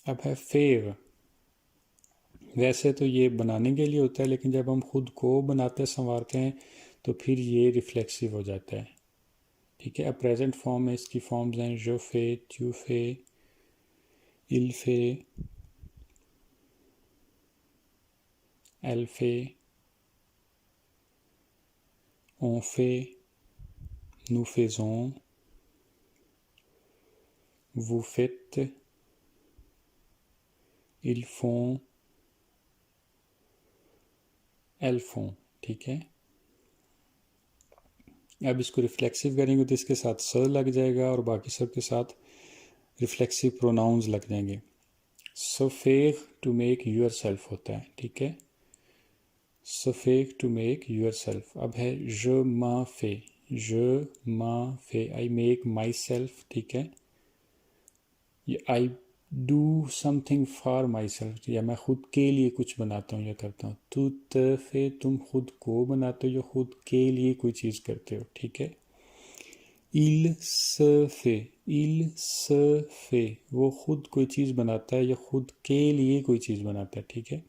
अब है फेव। वैसे तो ये बनाने के लिए होता है, लेकिन जब हम खुद को बनाते संवारते हैं तो फिर ये रिफ्लेक्सिव हो जाता है। ठीक है। अब प्रेजेंट फॉर्म में इसकी फॉर्म्स हैं जो फे, तू फे, इल फे, एल फे, on fait, nous faisons, vous faites, ils font, elles font। ठीक है। अब इसको रिफ्लेक्सिव करेंगे तो इसके साथ स लग जाएगा और बाकी सब के साथ रिफ्लेक्सिव प्रोनाउंस लग जाएंगे। सफेक टू मेक यूर सेल्फ होता है। ठीक है। सफेक टू मेक यूर सेल्फ। अब है je m'en fais, je m'en fais, I make my self. ठीक है। I do something for my self, या मैं खुद के लिए कुछ बनाता हूँ या करता हूँ। तू तफे, तुम खुद को बनाते हो या खुद के लिए कोई चीज़ करते हो। ठीक है। इल सफे, इल सफे, वो खुद कोई चीज़ बनाता है या खुद के लिए कोई चीज़ बनाता है। ठीक है।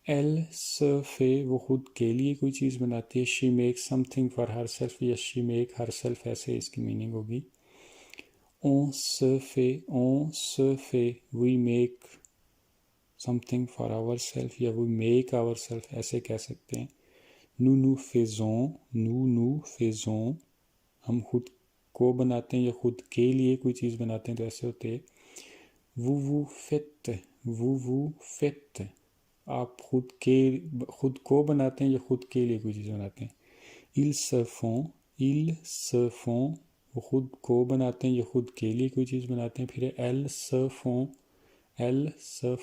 एल सफे, वो खुद के लिए कोई चीज़ बनाती है। She make something for her self या शी मेक हर सेल्फ, ऐसे इसकी मीनिंग होगी। on se fait, we make something for ourselves या we make ourselves, ऐसे कह सकते हैं। nous faisons, हम खुद को बनाते हैं या खुद के लिए कोई चीज़ बनाते हैं तो ऐसे होते हैं। vous faites, आप खुद को बनाते हैं या खुद के लिए कोई चीज़ बनाते हैं। ils se font, वो खुद को बनाते हैं या खुद के लिए कोई चीज़ बनाते हैं। फिर elles se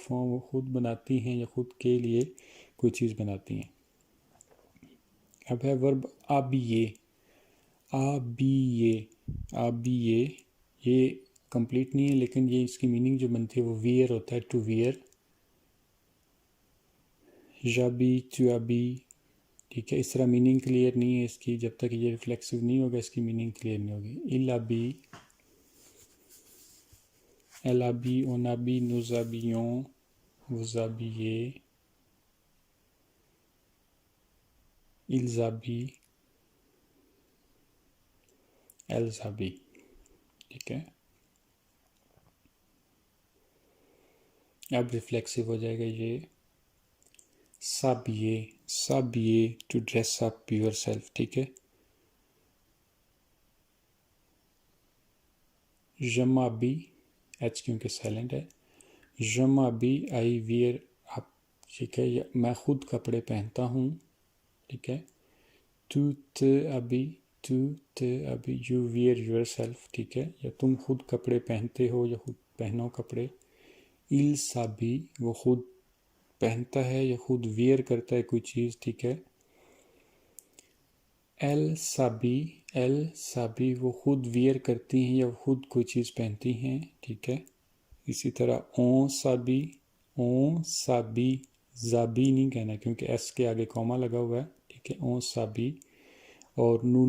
font, वो खुद बनाती हैं या खुद के लिए कोई चीज़ बनाती हैं। अब है वर्ब habiller, habiller, ये कंप्लीट नहीं है लेकिन ये इसकी मीनिंग जो बनती है वो वियर होता है, to wear. j'habille, tu habilles। ठीक है। इस तरह मीनिंग क्लियर नहीं है इसकी, जब तक ये रिफ्लेक्सिव नहीं होगा इसकी मीनिंग क्लियर नहीं होगी। il habille, elle habille, on habille, nous habillons, vous habillez, ils habillent, elles habillent। ठीक है। अब रिफ्लेक्सिव हो जाएगा ये s'habiller, to dress up your self. ठीक है। je m'habille, एच क्योंकि साइलेंट है। je m'habille, I wear up. ठीक है। मैं खुद कपड़े पहनता हूँ। ठीक है। tu te habilles, you wear yourself। ठीक है। या तुम खुद कपड़े पहनते हो या खुद पहनो कपड़े। il s'habille, वो खुद पहनता है या खुद वियर करता है कोई चीज़। ठीक है। elle s'habille, वो खुद वियर करती हैं या खुद कोई चीज़ पहनती हैं। ठीक है। इसी तरह on s'habille, ज़ाबी नहीं कहना क्योंकि एस के आगे कॉमा लगा हुआ है। ठीक है। on s'habille। और nous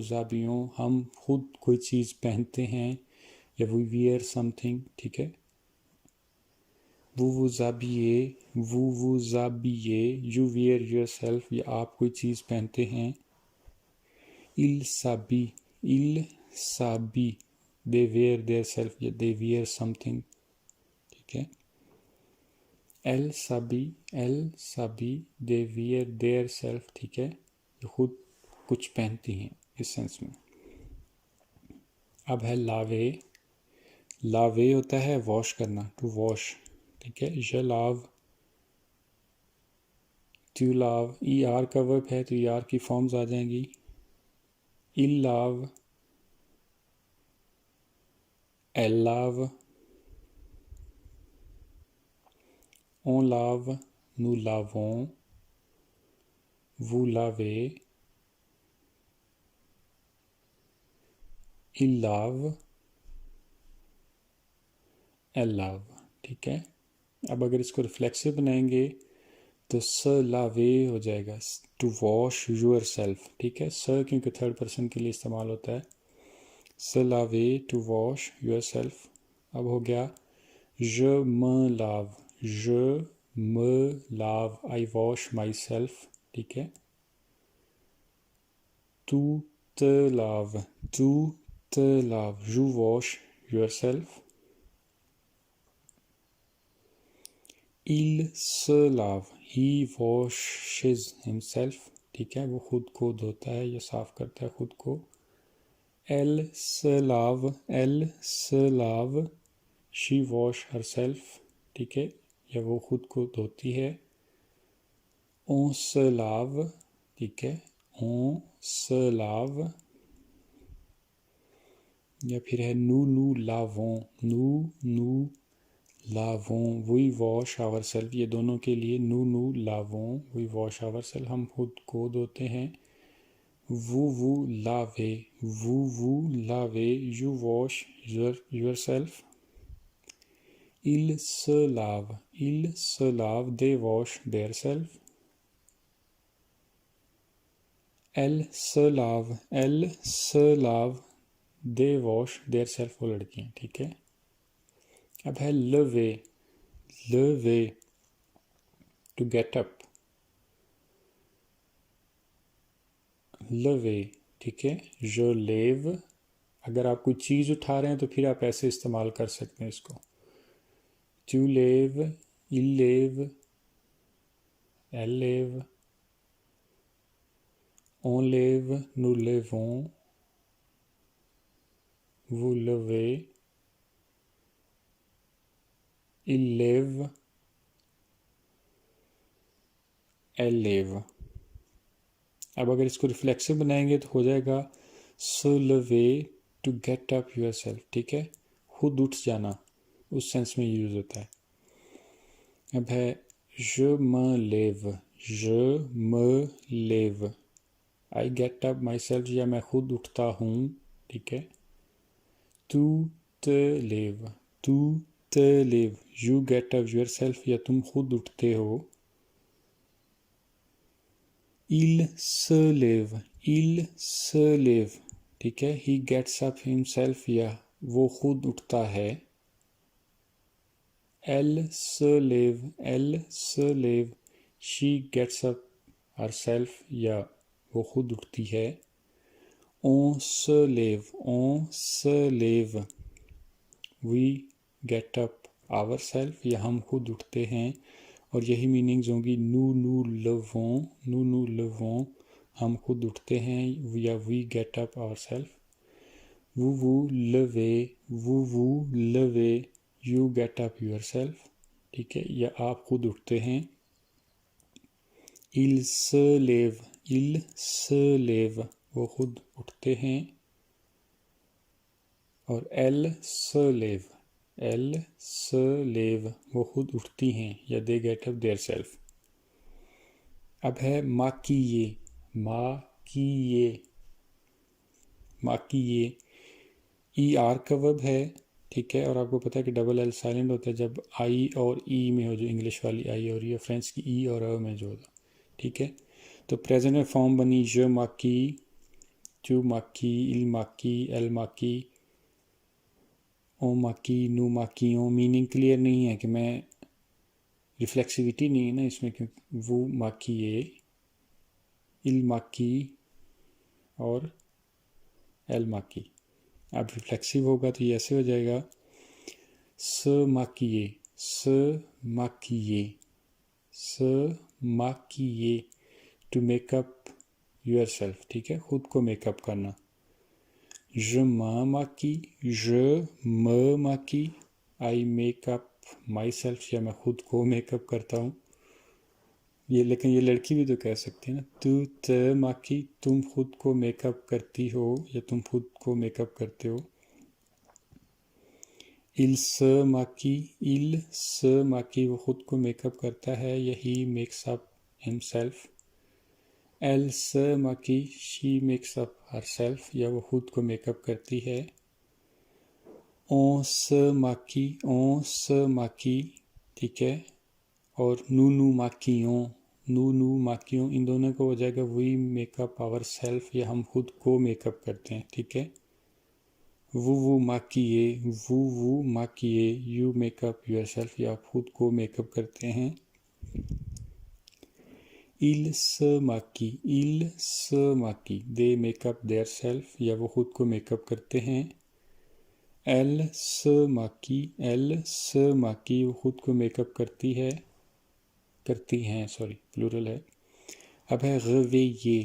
habillons, हम खुद कोई चीज़ पहनते हैं या we wear something। ठीक है। vous vous habillez, you wear yourself, या आप कोई चीज़ पहनते हैं। il s'habille, they wear their self या they wear something। ठीक है। elle s'habille, they wear their self। ठीक है। ये खुद कुछ पहनती हैं इस सेंस में। अब है लावे होता है वॉश करना, टू वॉश। ठीक है। je lave, tu lave, er का वर्ब है तो er की फॉर्म्स आ जाएंगी। il lave, elle lave, on lave, nous lavons, vous lavez, il lave, elle lave। ठीक है। अब अगर इसको रिफ्लेक्सिव बनाएंगे तो स लावे हो जाएगा, टू वॉश यूर सेल्फ। ठीक है। स क्योंकि थर्ड पर्सन के लिए इस्तेमाल होता है। स लावे, टू वॉश यूर सेल्फ। अब हो गया je me lave, je me lave, I wash myself, ठीक है। tu te laves, tu te laves, you wash yourself। il se lave, he washes himself, ठीक है, वो खुद को धोता है या साफ करता है खुद को। elle se lave, elle se lave, she wash herself, ठीक है, या वो खुद को धोती है। on se lave, ठीक है, on se lave, या फिर है nous lavons, nous lavons, we wash ourselves, ये दोनों के लिए nous lavons, we wash ourselves, हम खुद को धोते हैं। vous lavez, you wash yourself। ils se lavent, they wash themselves। elles se lavent, they wash themselves, वो लड़कियाँ, ठीक है। अब है lever, to get up, lever, ठीक है। je lève, अगर आप कोई चीज़ उठा रहे हैं तो फिर आप ऐसे इस्तेमाल कर सकते हैं इसको। tu lèves, il lève, elle lève, on lève, nous lèvons, vous levez, il lève, elle lève। अब अगर इसको रिफ्लेक्सिव बनाएंगे तो हो जाएगा se lever to get up yourself, ठीक है, खुद उठ जाना, उस सेंस में यूज होता है। अब है je me lève, I get up myself, या मैं खुद उठता हूँ, ठीक है। tu te lèves, you get up yourself, या तुम खुद उठते हो। il se lève, ठीक है, he gets up himself, या वो खुद उठता है। elle se lève, she gets up herself, या वो खुद उठती है। on se lève, we get up ourselves, या हम खुद उठते हैं, और यही मीनिंग्स होंगी nous levons, हम खुद उठते हैं, या we get up ourselves। vous levez, you get up yourself, ठीक है, या आप खुद उठते हैं। il se lève, वो खुद उठते हैं। और elle se lève, वो खुद उठती हैं, या they get up their self। अब है maquiller, ER का वर्ब है, ठीक है, और आपको पता है कि डबल एल साइलेंट होता है जब आई और ई में हो, जो इंग्लिश वाली आई और ये फ्रेंच की ई और अ में जो होता, ठीक है। तो प्रेजेंट में फॉर्म बनी je maquille, tu maquilles, il maquille, elle maquille, on maquille, nous maquillons। Meaning clear नहीं है कि मैं, रिफ्लेक्सिविटी नहीं है ना इसमें, क्योंकि वो maquille, il maquille और elle maquille। अब रिफ्लेक्सिव होगा तो ये ऐसे हो जाएगा se maquiller, to make up yourself, ठीक है, खुद को मेकअप करना। je me maquille, I make up myself, या मैं खुद को मेकअप करता हूँ। ये लेकिन ये लड़की भी तो कह सकती है ना, tu te maquilles, तुम खुद को मेकअप करती हो, या तुम खुद को मेकअप करते हो। il se maquille, वो खुद को मेकअप करता है, या he makes up himself। elle se maquille, she makes up herself, या वो खुद को मेकअप करती है। on se maquille, ठीक है, और nous maquillons, इन दोनों को हो जाएगा we make up ourselves, या हम खुद को मेकअप करते हैं, ठीक है। vous maquillez, you make up yourself, या आप खुद को मेकअप करते हैं। il se maquille, they make up their self, या वो खुद को मेकअप करते हैं। elle se maquille, वो खुद को मेकअप करती हैं, प्लूरल है। अब है réveiller,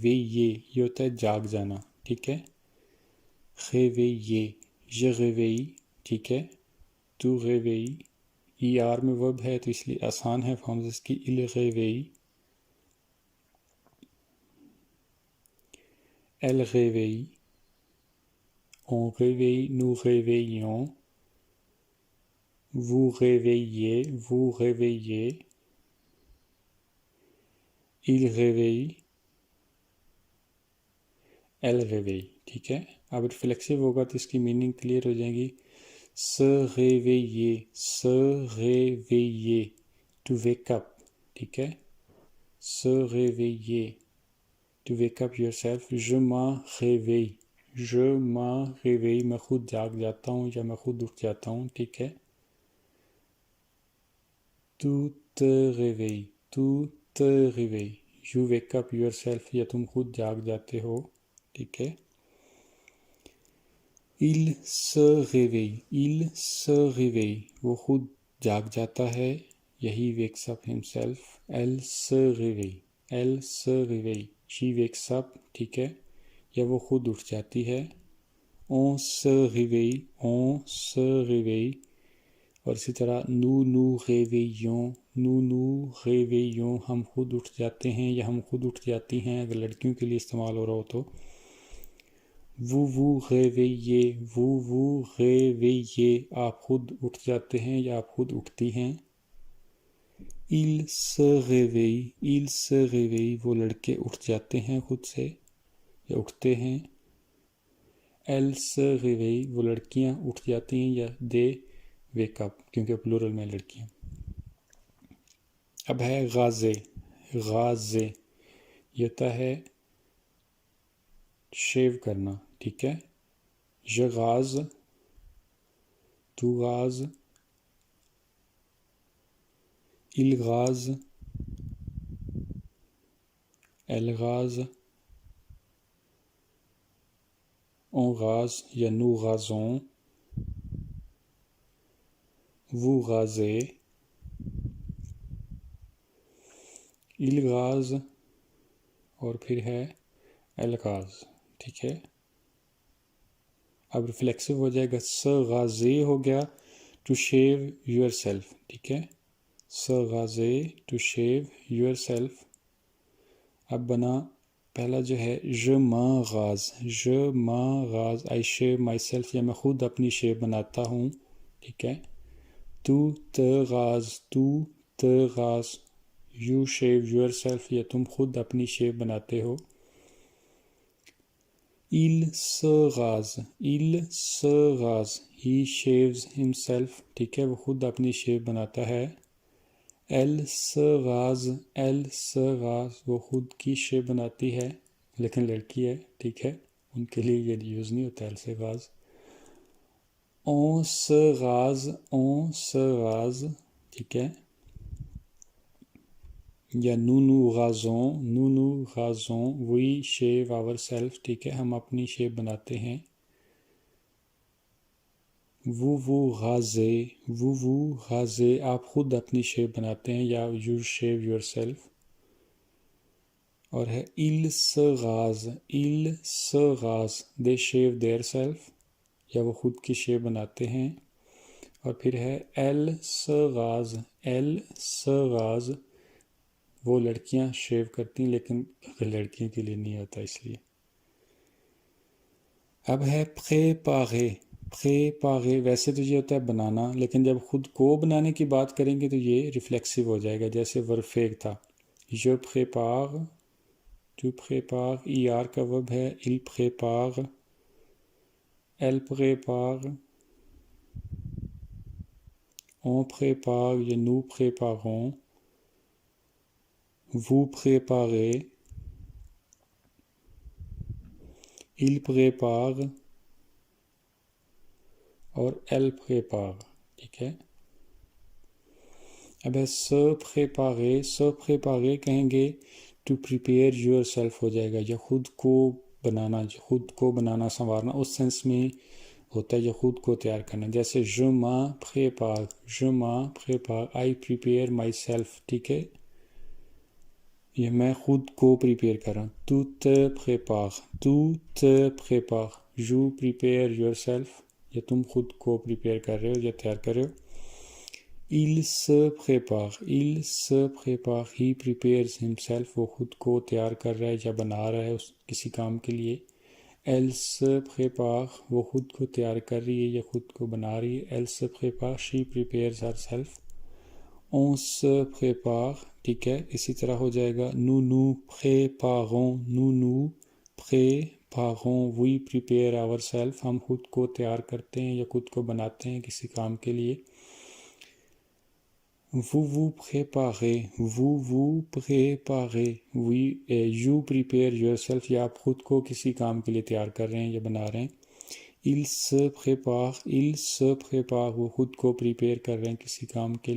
ये होता है जाग जाना, ठीक है। réveiller, je réveille, ठीक है। tu réveilles, ER में वर्ब है तो इसलिए आसान है फॉर्म्स इसकी। il réveille, elle réveille, on réveille, nous réveillons, vous réveillez, il réveille, elle réveille, ठीक है। अब रिफ्लेक्सिव होगा तो इसकी मीनिंग क्लियर हो जाएगी। se réveiller, to wake up, ठीक है। se réveiller, to wake up yourself। je m'en réveille, मैं खुद जाग जाता हूँ या मैं खुद उठ जाता हूँ, ठीक है। tu te réveilles, you wake up yourself, या तुम खुद जाग जाते हो, ठीक है। il se réveille, वो खुद जाग जाता है, यही wakes up himself। elle se réveille, she wakes up, ठीक है, या वो खुद उठ जाती है। on se réveille, और इसी तरह nous réveillons, हम खुद उठ जाते हैं या हम खुद उठ जाती हैं, अगर लड़कियों के लिए इस्तेमाल हो रहा हो तो। vous réveillez, आप खुद उठ जाते हैं या आप खुद उठती हैं। il se réveille, वो लड़के उठ जाते हैं खुद से या उठते हैं। elle se réveille, वो लड़कियां उठ जाती हैं या they wake up, क्योंकि प्लूरल में लड़कियां। अब है गाजे, ये होता है शेव करना, ठीक है। je rase, tu rases, il rase, elle rase, on rase या nous rasons, vous rasez, il rase, और फिर है elle rase, ठीक है। अब रिफ्लेक्सिव हो जाएगा। se raser हो गया to shave yourself, ठीक है। se raser to shave yourself। अब बना पहला जो है je me rase, I shave myself, या मैं खुद अपनी शेव बनाता हूँ, ठीक है। tu te rases, you shave yourself, या तुम खुद अपनी शेव बनाते हो। il se rase, he shaves himself, ठीक है, वो खुद अपनी शेव बनाता है। elle se rase, वो खुद की शेव बनाती है, लेकिन लड़की है, ठीक है, उनके लिए ये यूज़ नहीं होता elle se rase। on se rase, ठीक है, या nous rasons, we shave ourselves, ठीक है, हम अपनी शेव बनाते हैं। vous rasez, आप खुद अपनी शेव बनाते हैं या you shave yourself। और है il se rase, they shave their self, या वो खुद की शेव बनाते हैं। और फिर है elle se rase, वो लड़कियां शेव करती हैं, लेकिन लड़कियों के लिए नहीं होता इसलिए। अब है préparer, वैसे तो ये होता है बनाना, लेकिन जब खुद को बनाने की बात करेंगे तो ये रिफ्लेक्सिव हो जाएगा, जैसे वर्ब फेक था। je prépare, tu prépares, ER का वर्ब है। il prépare, elle prépare, on prépare, ये nous préparons, vous préparez, il prépare, और एल प्रेपार, ठीक है। अब है स प्रेपारे कहेंगे टू प्रिपेयर योर सेल्फ हो जाएगा, या खुद को बनाना संवारना उस सेंस में होता है, या खुद को तैयार करना। जैसे je m'prépare, I prepare my self, ठीक है, ये मैं खुद को प्रिपेयर कर रहा हूँ। तू te prépare, you prepare your self, या तुम खुद को प्रिपेयर कर रहे हो या तैयार कर रहे हो। il se prépare, ही प्रिपेयर्स हिमसेल्फ, वो खुद को तैयार कर रहा है या बना रहा है उस किसी काम के लिए। elle se prépare, वो खुद को तैयार कर रही है या खुद को बना रही है। elle se prépare, she prepares herself। on se prépare, ठीक है, इसी तरह हो जाएगा nous préparons, we prepare ourselves, हम खुद को तैयार करते हैं या खुद को बनाते हैं किसी काम के लिए। vous préparez, you prepare yourself, या आप खुद को किसी काम के लिए तैयार कर रहे हैं या बना रहे हैं। il se prépare, वो खुद को प्रिपेयर कर रहे हैं किसी काम के लिए।